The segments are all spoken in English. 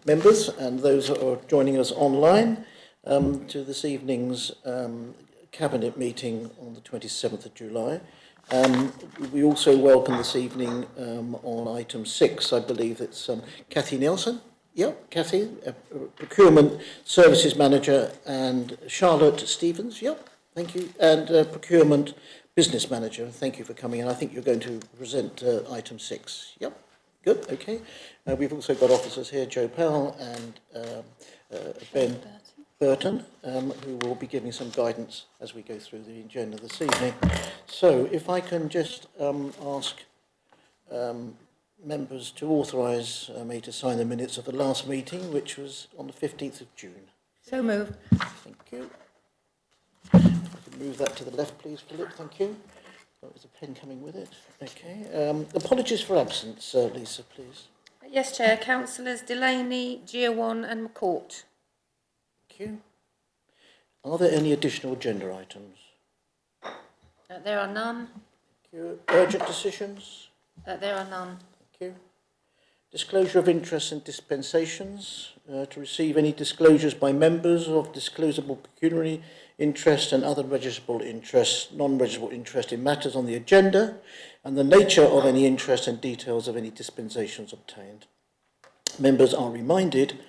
members and those who are joining us online to this evening's Cabinet meeting on the 27th of July. We also welcome this evening on item 6, I believe it's Cathy Nelson. Yep, Cathy, Procurement Services Manager, and Charlotte Stevens. Yep, thank you. And Procurement Business Manager. Thank you for coming. And I think you're going to present item 6. Yep, good, okay. We've also got officers here, Joe Powell and Ben Burton, who will be giving some guidance as we go through the agenda this evening. So if I can just ask members to authorise me to sign the minutes of the last meeting, which was on the 15th of June. So moved. Thank you. I can move that to the left, please, Philip. Thank you. Oh, there's a pen coming with it. Okay. Apologies for absence, Lisa, please. Yes, Chair. Councillors Delaney, Giawan and McCourt. Thank you. Are there any additional agenda items? There are none. Thank you. Urgent decisions? There are none. Thank you. Disclosure of interests and dispensations. To receive any disclosures by members of disclosable pecuniary interest and other registrable interest, non-registrable interest in matters on the agenda, and the nature of any interest and details of any dispensations obtained. Members are reminded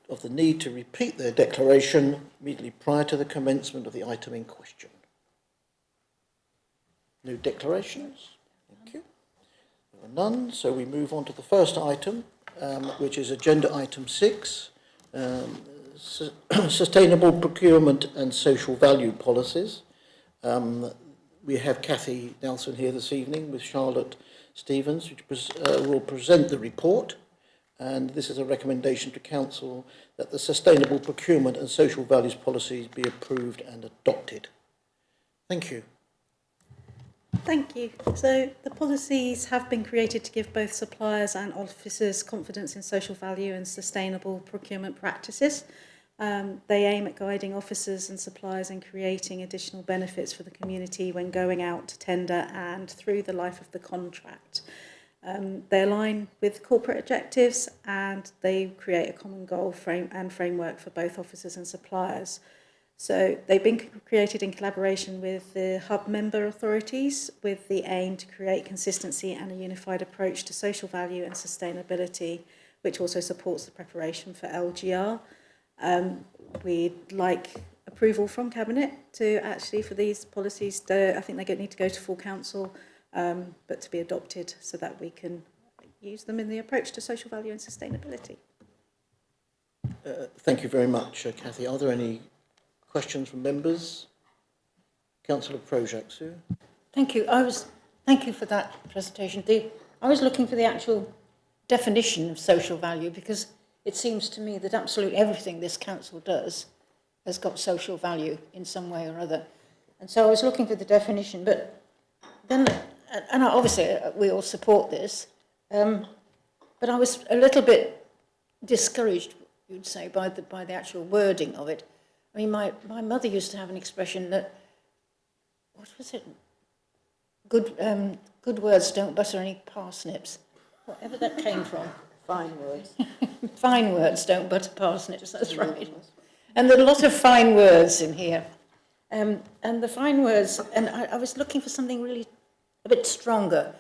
of the need to repeat their declaration immediately prior to the commencement of the item in question. No declarations? Thank you. There are none, so we move on to the first item, which is agenda item 6, sustainable procurement and social value policies. We have Cathy Nelson here this evening with Charlotte Stevens, which will present the report. And this is a recommendation to Council that the sustainable procurement and social values policies be approved and adopted. Thank you. Thank you. So the policies have been created to give both suppliers and officers confidence in social value and sustainable procurement practices. They aim at guiding officers and suppliers in creating additional benefits for the community when going out to tender and through the life of the contract. They align with corporate objectives and they create a common goal framework for both officers and suppliers. So they've been created in collaboration with the hub member authorities with the aim to create consistency and a unified approach to social value and sustainability, which also supports the preparation for LGR. We'd like approval from Cabinet for these policies. I think they need to go to full council, but to be adopted so that we can use them in the approach to social value and sustainability. Thank you very much, Cathy. Are there any questions from members? Councillor Projak, Sue. Thank you. Thank you for that presentation. I was looking for the actual definition of social value because it seems to me that absolutely everything this council does has got social value in some way or other. And so I was looking for the definition, but then, and obviously we all support this, but I was a little bit discouraged, you'd say, by the actual wording of it. I mean, my mother used to have an expression that, what was it? Good words don't butter any parsnips. Whatever that came from. Fine words. Fine words don't butter parsnips, that's right. And there are a lot of fine words in here. And the fine words, and I was looking for something really a bit stronger.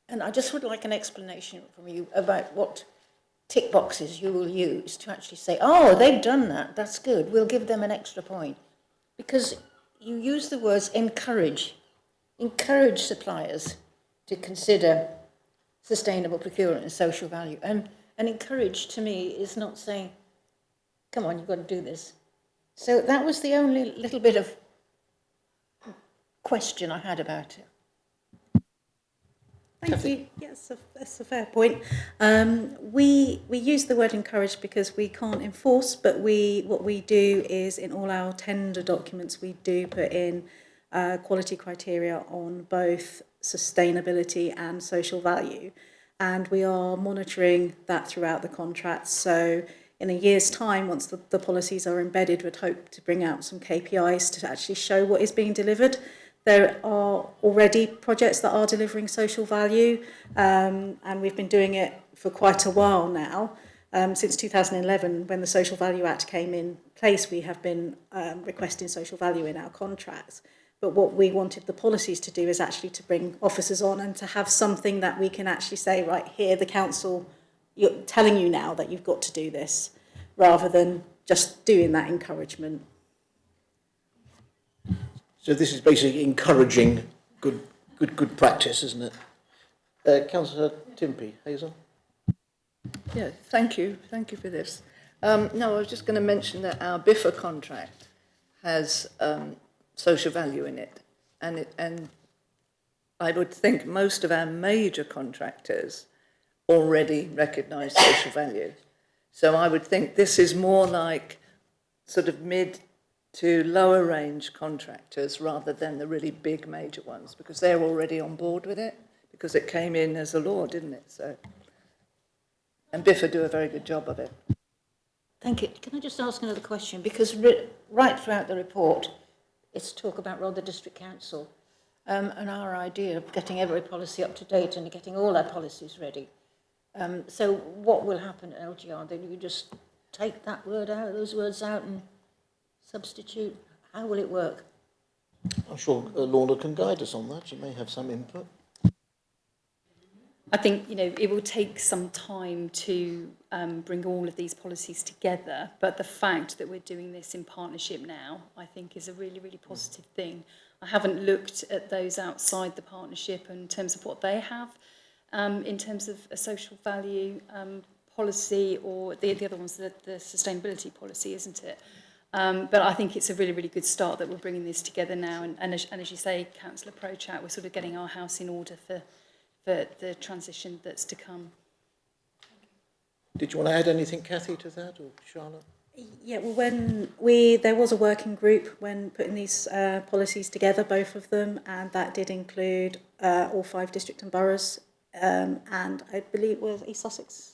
And I just would like an explanation from you about what tick boxes you will use to actually say, oh, they've done that, that's good, we'll give them an extra point. Because you use the words encourage suppliers to consider sustainable procurement and social value. And encourage to me is not saying, come on, you've got to do this. So that was the only little bit of question I had about it. Thank you. Yes, that's a fair point. We use the word encourage because we can't enforce, but what we do is in all our tender documents we do put in quality criteria on both sustainability and social value, and we are monitoring that throughout the contract. So in a year's time, once the policies are embedded, we'd hope to bring out some KPIs to actually show what is being delivered. There are already projects that are delivering social value, and we've been doing it for quite a while now. Since 2011, when the Social Value Act came in place, we have been requesting social value in our contracts. But what we wanted the policies to do is actually to bring officers on and to have something that we can actually say, right, here, the council, you're telling you now that you've got to do this, rather than just doing that encouragement. So this is basically encouraging good practice, isn't it? Councillor Timpey, Hazel? Yeah, thank you for this. No, I was just going to mention that our BIFA contract has social value in it, and I would think most of our major contractors already recognise social value. So I would think this is more like sort of mid to lower range contractors rather than the really big major ones, because they're already on board with it, because it came in as a law, didn't it? So, and BIFA do a very good job of it. Thank you. Can I just ask another question? Because right throughout the report, it's talk about Rother District Council and our idea of getting every policy up to date and getting all our policies ready. So what will happen at LGR? Then you just take that word out, those words out and substitute? How will it work? I'm sure Lorna can guide us on that. She may have some input. I think, it will take some time to bring all of these policies together, but the fact that we're doing this in partnership now, I think, is a really, really positive thing. I haven't looked at those outside the partnership in terms of what they have, in terms of a social value policy, or the other one's the sustainability policy, isn't it? But I think it's a really, really good start that we're bringing this together now. And as you say, Councillor Prochat, we're sort of getting our house in order for the transition that's to come. Did you want to add anything, Kathy, to that, or Charlotte? Yeah, well, there was a working group when putting these policies together, both of them, and that did include all 5 district and boroughs, and I believe it was East Sussex.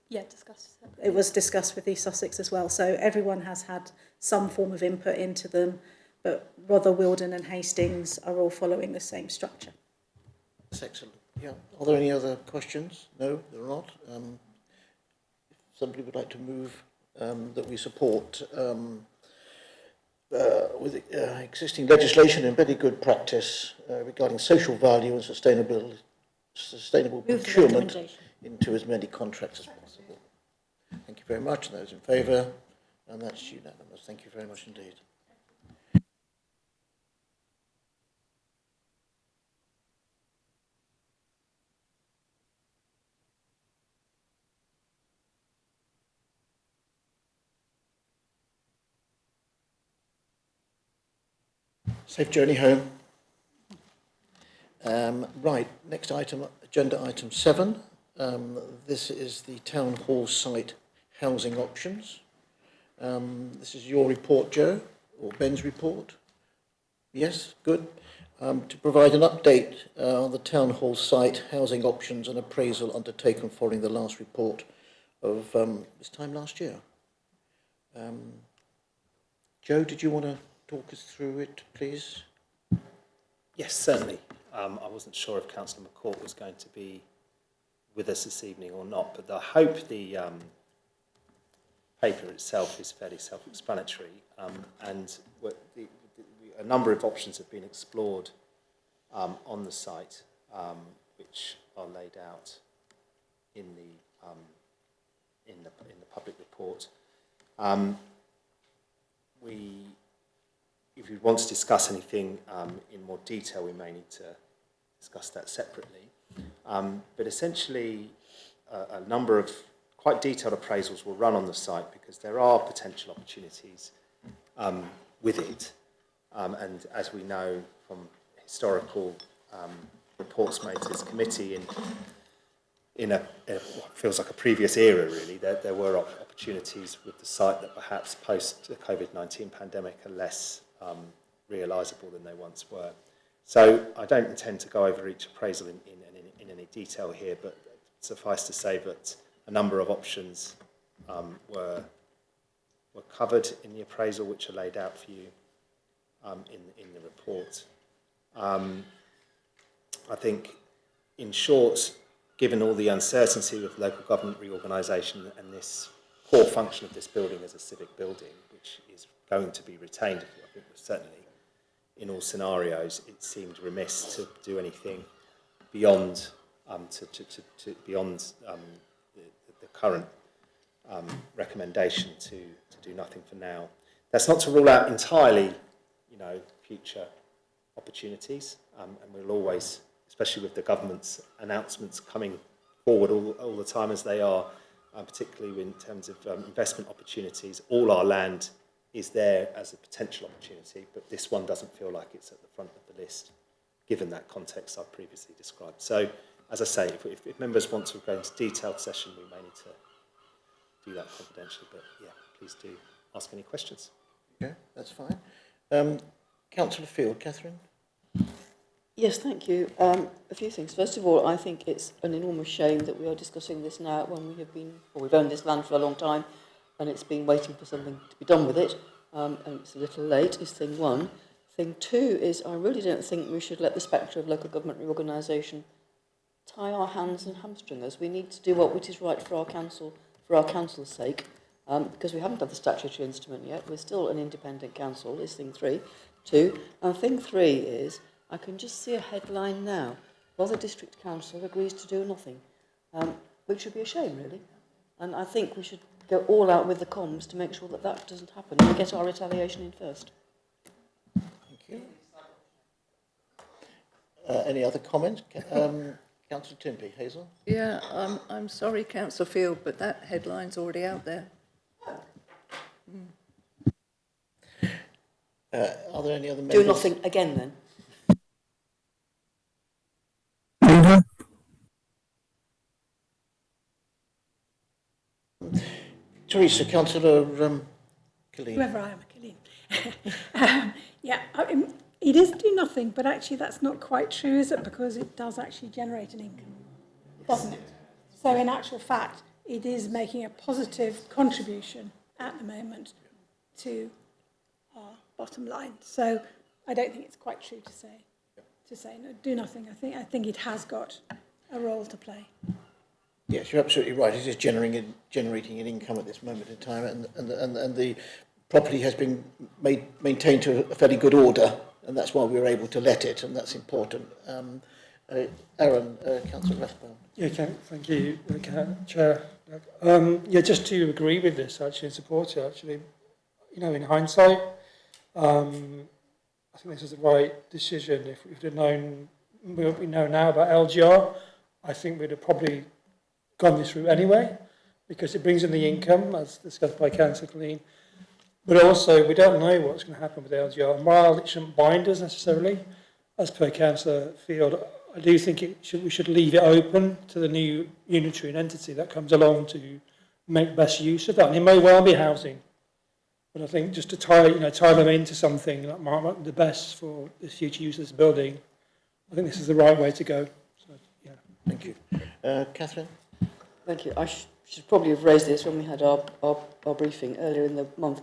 Yeah, discuss. It was discussed with East Sussex as well, so everyone has had some form of input into them, but Rother, Wilden and Hastings are all following the same structure. That's excellent. Yeah. Are there any other questions? No, there are not. If somebody would like to move that we support with existing legislation and very good practice regarding social value and sustainable procurement into as many contracts as possible. Thank you very much. Those in favour? And that's unanimous. Thank you very much indeed. Safe journey home. Right, next item, agenda item 7. This is the Town Hall site housing options. This is your report, Joe, or Ben's report. Yes, good. To provide an update on the Town Hall site housing options and appraisal undertaken following the last report of this time last year. Joe, did you want to talk us through it, please? Yes, certainly. I wasn't sure if Councillor McCourt was going to be with us this evening or not, but I hope the paper itself is fairly self-explanatory, and a number of options have been explored on the site, which are laid out in the public report. If you want to discuss anything in more detail, we may need to discuss that separately. But essentially, a number of quite detailed appraisals will run on the site because there are potential opportunities with it. And as we know from historical reports made to this committee in what feels like a previous era, really, there were opportunities with the site that perhaps post the COVID-19 pandemic are less realisable than they once were. So I don't intend to go over each appraisal in any detail here, but suffice to say that a number of options were covered in the appraisal, which are laid out for you in the report. I think, in short, given all the uncertainty with local government reorganisation and this core function of this building as a civic building, which is going to be retained, I think certainly in all scenarios, it seemed remiss to do anything beyond beyond the current recommendation to do nothing for now. That's not to rule out entirely, future opportunities, and we'll always, especially with the government's announcements coming forward all the time as they are, particularly in terms of investment opportunities, all our land is there as a potential opportunity, but this one doesn't feel like it's at the front of the list, given that context I've previously described. So, as I say, if members want to go into detailed session, we may need to do that confidentially, but yeah, please do ask any questions. Okay, that's fine. Councillor Field, Catherine? Yes, thank you. A few things. First of all, I think it's an enormous shame that we are discussing this now when we've owned this land for a long time and it's been waiting for something to be done with it, and it's a little late, is thing one. Thing two is I really don't think we should let the spectre of local government reorganisation tie our hands and hamstring us. We need to do what is right for our council's sake, because we haven't had the statutory instrument yet. We're still an independent council, is thing two. And thing three is, I can just see a headline now. Well, the district council agrees to do nothing, which would be a shame, really. And I think we should go all out with the comms to make sure that that doesn't happen and we get our retaliation in first. Thank you. Any other comments? Councillor Timpey, Hazel? Yeah, I'm sorry, Councillor Field, but that headline's already out there. Are there any other members? Do nothing again, then. Teresa, Councillor Killeen. Whoever I am, Killeen. It is do nothing, but actually that's not quite true, is it? Because it does actually generate an income, doesn't it? So in actual fact, it is making a positive contribution at the moment to our bottom line. So I don't think it's quite true to say no, do nothing. I think it has got a role to play. Yes, you're absolutely right. It is generating an income at this moment in time, and the property has been maintained to a fairly good order, and that's why we were able to let it, and that's important. Aaron, Councillor Rathbone. Yeah, thank you, Chair. Just to agree with this, actually, and support it, actually. In hindsight, I think this is the right decision. If we'd have known what we know now about LGR, I think we'd have probably gone this route anyway, because it brings in the income, as discussed by Councillor Killeen. But also, we don't know what's going to happen with LGR. And while it shouldn't bind us necessarily, as per Councillor Field, I do think we should leave it open to the new unitary entity that comes along to make best use of that. And it may well be housing, but I think just to tie them into something that might be the best for the future use of this building, I think this is the right way to go. So, yeah. Thank you. Catherine? Thank you. I should probably have raised this when we had our briefing earlier in the month.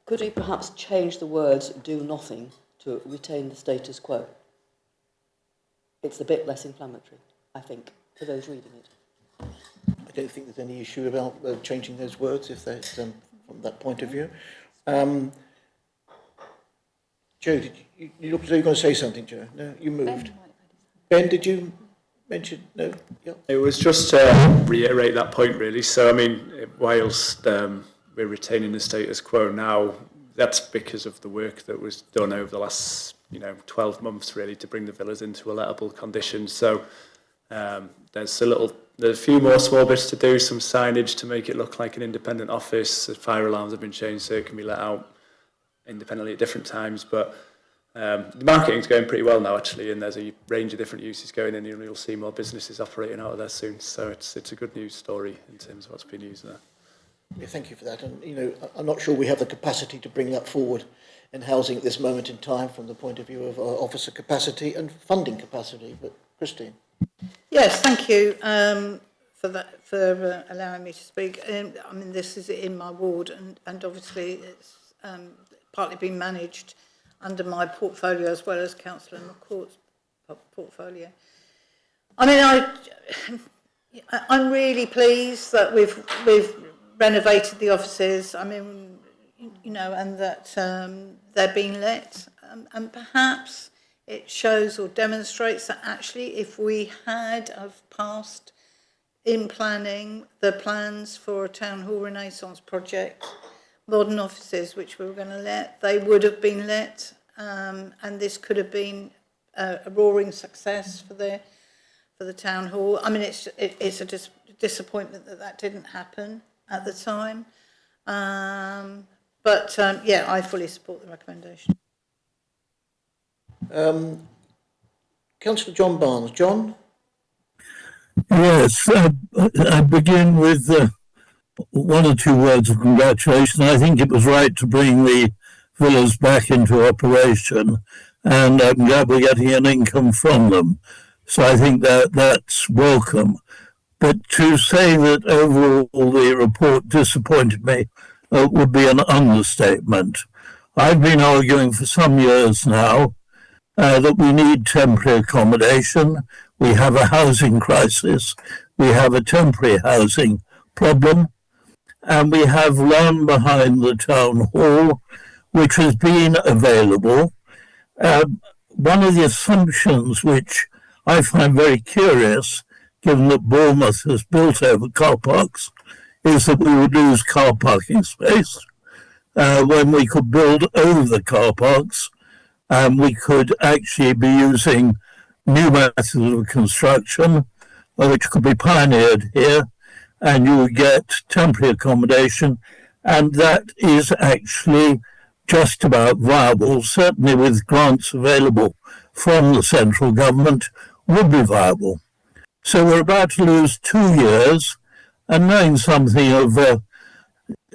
Could we perhaps change the words do nothing to retain the status quo? It's a bit less inflammatory, I think, for those reading it. I don't think there's any issue about changing those words, if that's from that point of view. Joe, you look as though you were going to say something, Joe. No, you moved. Ben, did you mention? No? Yeah. It was just to reiterate that point, really. So, I mean, whilst we're retaining the status quo now, that's because of the work that was done over the last 12 months, really, to bring the villas into a lettable condition. So there's a few more small bits to do, some signage to make it look like an independent office. The fire alarms have been changed so it can be let out independently at different times. But the marketing's going pretty well now, actually, and there's a range of different uses going in, and you'll see more businesses operating out of there soon. So it's a good news story in terms of what's being used there. Yeah, thank you for that. And, I'm not sure we have the capacity to bring that forward in housing at this moment in time from the point of view of our officer capacity and funding capacity. But Christine. Yes, thank you for that, for allowing me to speak. I mean, this is in my ward, and obviously it's partly been managed under my portfolio as well as Councillor McCourt's portfolio. I mean, I'm really pleased that we've renovated the offices. I mean, you know, and that they're being let, and perhaps it shows or demonstrates that actually, if we had have passed in planning the plans for a town hall renaissance project, modern offices which we were going to let, they would have been let, and this could have been a roaring success for the town hall. I mean, it's a disappointment that didn't happen at the time, but yeah, I fully support the recommendation. Councillor John Barnes. John? Yes, I begin with one or two words of congratulation. I think it was right to bring the villas back into operation, and I'm glad we're getting an income from them. So I think that's welcome. But to say that overall the report disappointed me would be an understatement. I've been arguing for some years now that we need temporary accommodation. We have a housing crisis. We have a temporary housing problem. And we have land behind the town hall, which has been available. One of the assumptions which I find very curious, given that Bournemouth has built over car parks, is that we would lose car parking space when we could build over the car parks, and we could actually be using new methods of construction, which could be pioneered here, and you would get temporary accommodation, and that is actually just about viable, certainly with grants available from the central government, would be viable. So we're about to lose 2 years, and knowing something of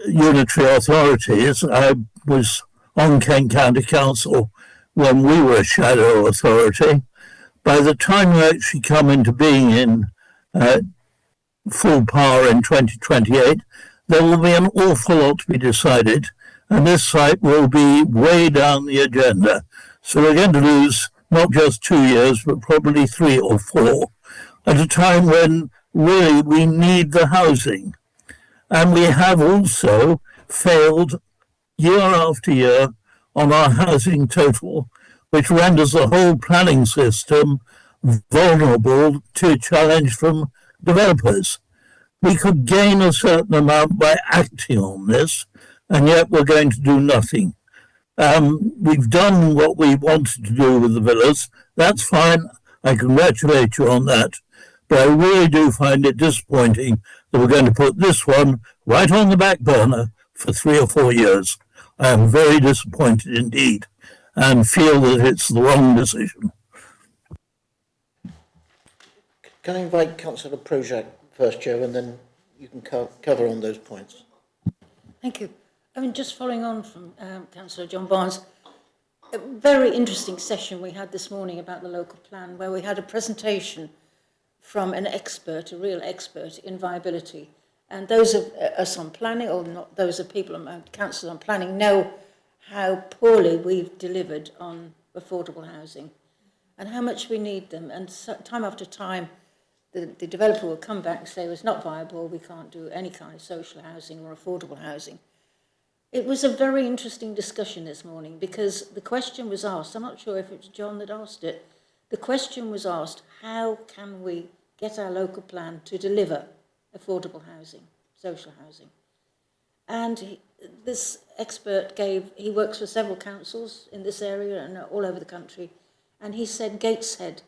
unitary authorities, I was on Kent County Council when we were a shadow authority. By the time you actually come into being in full power in 2028, there will be an awful lot to be decided, and this site will be way down the agenda. So we're going to lose not just 2 years, but probably 3 or 4, at a time when really we need the housing. And we have also failed year after year on our housing total, which renders the whole planning system vulnerable to challenge from developers. We could gain a certain amount by acting on this, and yet we're going to do nothing. We've done what we wanted to do with the villas. That's fine. I congratulate you on that. But I really do find it disappointing that we're going to put this one right on the back burner for 3 or 4 years. I am very disappointed indeed, and feel that it's the wrong decision. Can I invite Councillor Projak first, Joe, and then you can cover on those points. Thank you. I mean, just following on from Councillor John Barnes, a very interesting session we had this morning about the local plan, where we had a presentation from an expert, a real expert in viability. And those of us on planning, or not those of people on council on planning, know how poorly we've delivered on affordable housing and how much we need them. And so, time after time, the developer will come back and say, well, it's not viable, we can't do any kind of social housing or affordable housing. It was a very interesting discussion this morning, because the question was asked, I'm not sure if it was John that asked it, the question was asked, how can we get our local plan to deliver affordable housing, social housing? And this expert he works for several councils in this area and all over the country, and he said Gateshead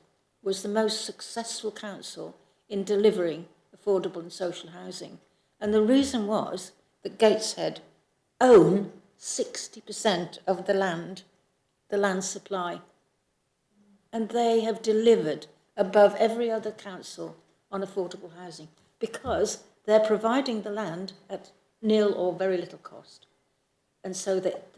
was the most successful council in delivering affordable and social housing. And the reason was that Gateshead own 60% of the land supply. And they have delivered above every other council on affordable housing because they're providing the land at nil or very little cost. And so that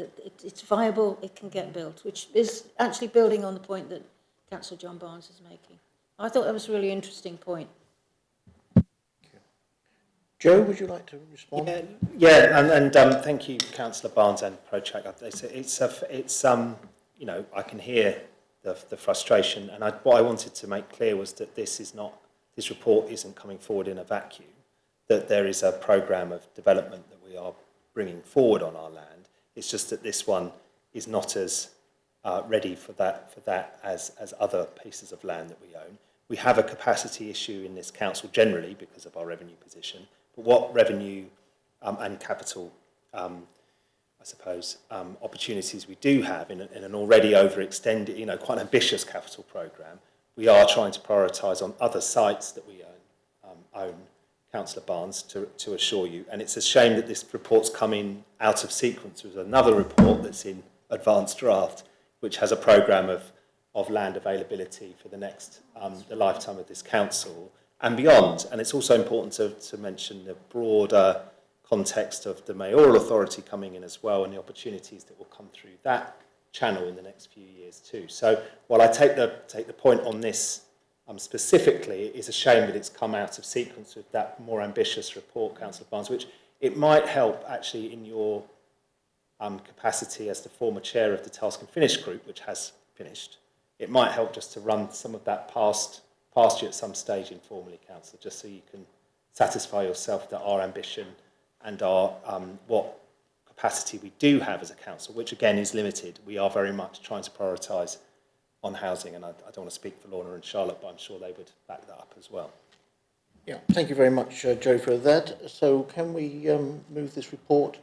it's viable, it can get built, which is actually building on the point that Councillor John Barnes is making. I thought that was a really interesting point. Joe, would you like to respond? And thank you, Councillor Barnes and Projak. It's you know, I can hear the frustration, and what I wanted to make clear was that this is not this report isn't coming forward in a vacuum, that there is a programme of development that we are bringing forward on our land. It's just that this one is not as ready for that as other pieces of land that we own. We have a capacity issue in this council generally because of our revenue position, but what revenue and capital, I suppose, opportunities we do have in an already overextended, quite ambitious capital programme, we are trying to prioritise on other sites that we own, Councillor Barnes, to assure you. And it's a shame that this report's come in out of sequence with another report that's in advanced draft, which has a programme of land availability for the next, the lifetime of this council and beyond. And it's also important to mention the broader context of the mayoral authority coming in as well and the opportunities that will come through that channel in the next few years too. So while I take the point on this specifically, it is a shame that it's come out of sequence with that more ambitious report, Councillor Barnes, which it might help actually in your capacity as the former chair of the Task and Finish group, which has finished. It might help just to run some of that past you at some stage informally, Councillor, just so you can satisfy yourself that our ambition and our what capacity we do have as a council, which again is limited. We are very much trying to prioritise on housing, and I don't want to speak for Lorna and Charlotte, but I'm sure they would back that up as well. Yeah, thank you very much, Joe, for that. So can we move this report?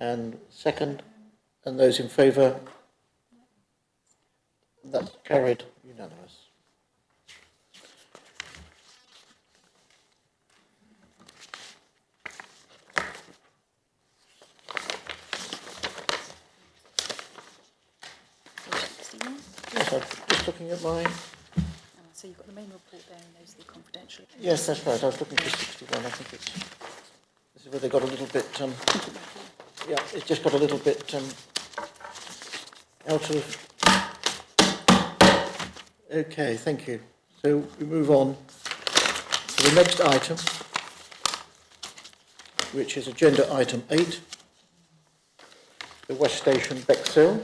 And second, and those in favour? That's carried, unanimous. Yes, I'm just looking at my... So you've got the main report there and those are the confidential. Yes, that's right. I was looking for 61. I think this is where they got a little bit... yeah, it's just got a little bit out of... Okay, thank you. So we move on to the next item, which is agenda item 8, the West Station Bexhill.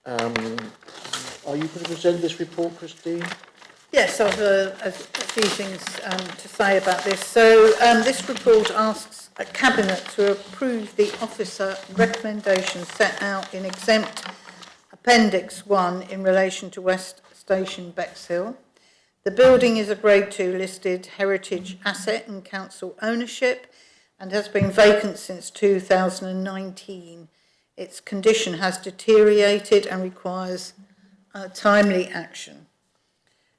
Are you going to present this report, Christine? Yes, I've a few things to say about this. So this report asks a Cabinet to approve the officer recommendations set out in exempt Appendix 1 in relation to West Station Bexhill. The building is a Grade 2 listed heritage asset in council ownership and has been vacant since 2019. Its condition has deteriorated and requires timely action.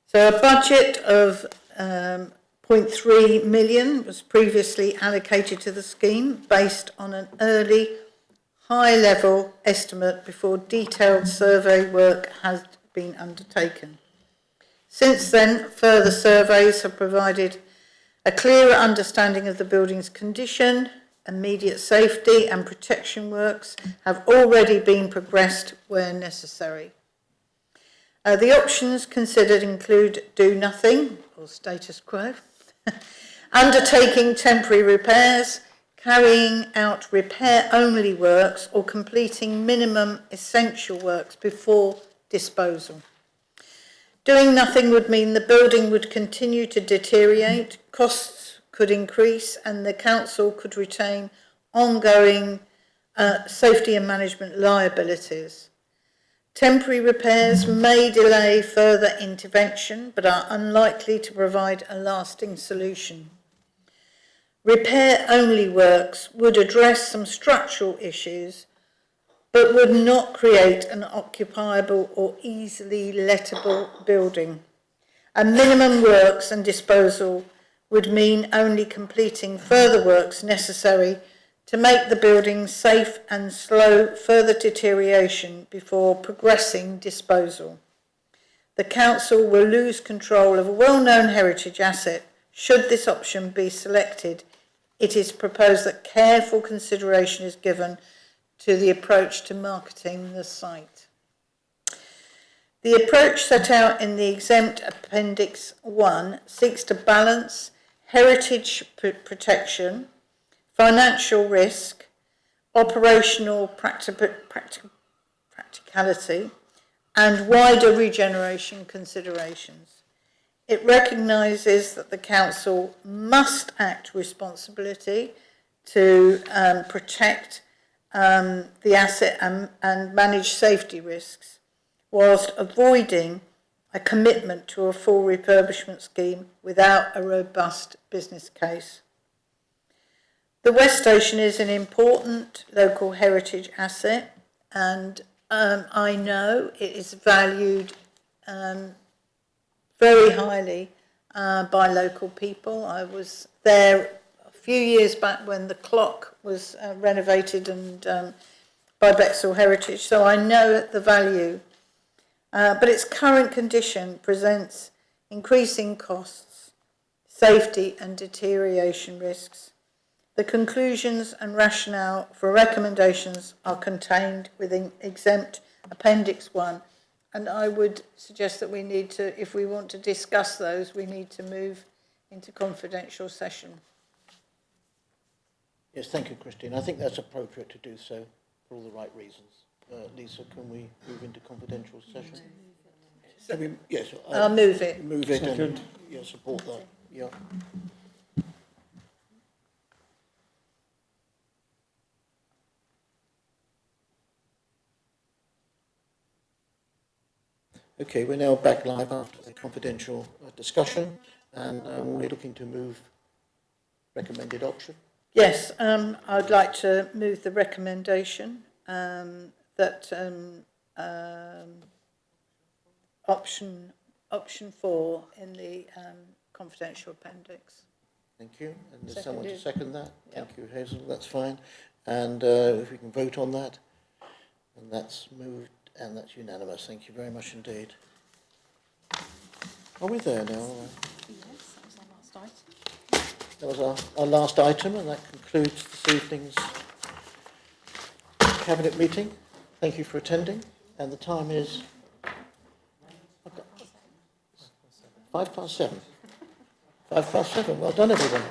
So a budget of 0.3 million was previously allocated to the scheme based on an early high-level estimate before detailed survey work has been undertaken. Since then, further surveys have provided a clearer understanding of the building's condition. Immediate safety and protection works have already been progressed where necessary. The options considered include do nothing, or status quo, undertaking temporary repairs, carrying out repair-only works, or completing minimum essential works before disposal. Doing nothing would mean the building would continue to deteriorate, costs could increase, and the council could retain ongoing safety and management liabilities. Temporary repairs may delay further intervention, but are unlikely to provide a lasting solution. Repair-only works would address some structural issues, but would not create an occupiable or easily lettable building. And minimum works and disposal would mean only completing further works necessary to make the building safe and slow further deterioration before progressing disposal. The council will lose control of a well-known heritage asset. Should this option be selected, it is proposed that careful consideration is given to the approach to marketing the site. The approach set out in the exempt Appendix 1 seeks to balance heritage protection, financial risk, operational practicality, and wider regeneration considerations. It recognises that the council must act responsibly to protect the asset and manage safety risks, whilst avoiding a commitment to a full refurbishment scheme without a robust business case. The West Station is an important local heritage asset, and I know it is valued very highly by local people. I was there a few years back when the clock was renovated and by Bexhill Heritage, so I know the value. But its current condition presents increasing costs, safety and deterioration risks. The conclusions and rationale for recommendations are contained within exempt Appendix 1, and I would suggest that we need to, if we want to discuss those, we need to move into confidential session. Yes, thank you, Christine. I think that's appropriate to do so for all the right reasons. Lisa, can we move into confidential session? Yes, I'll move it. Move it and support that. Yeah. Okay, we're now back live after the confidential discussion, and we're looking to move recommended option. Yes, I'd like to move the recommendation that option 4 in the confidential appendix. Thank you. And there's Seconded. someone to second that? Yep. Thank you, Hazel. That's fine. And if we can vote on that, and that's moved, and that's unanimous. Thank you very much indeed. Are we there now? Yes, that was our last item. That was our last item, and that concludes this evening's Cabinet meeting. Thank you for attending. And the time is 7:05. 7:05. Well done, everyone.